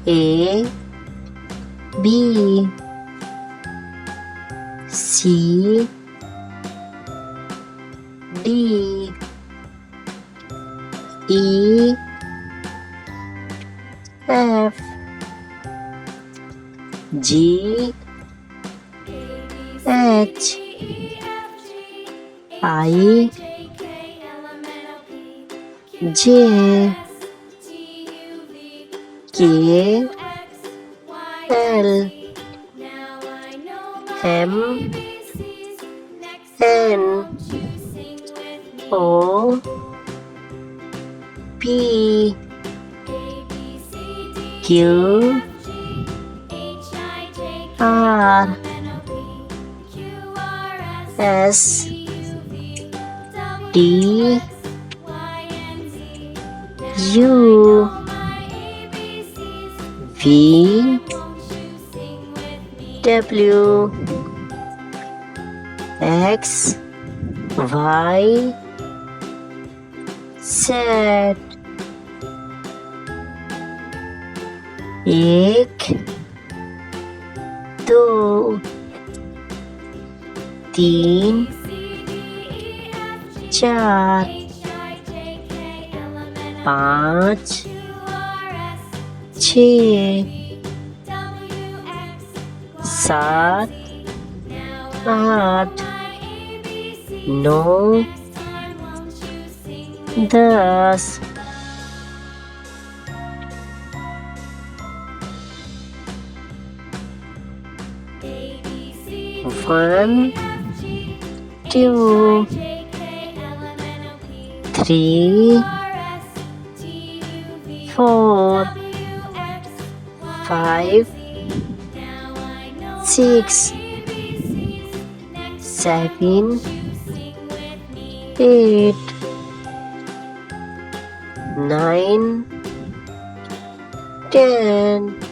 A B C D E F G H I J K L M N O P Q R S T U V W X Y Z। एक दो तीन चार पाँच छः सात आठ नौ 10 1 2 3 4 5 6 7 8 9 10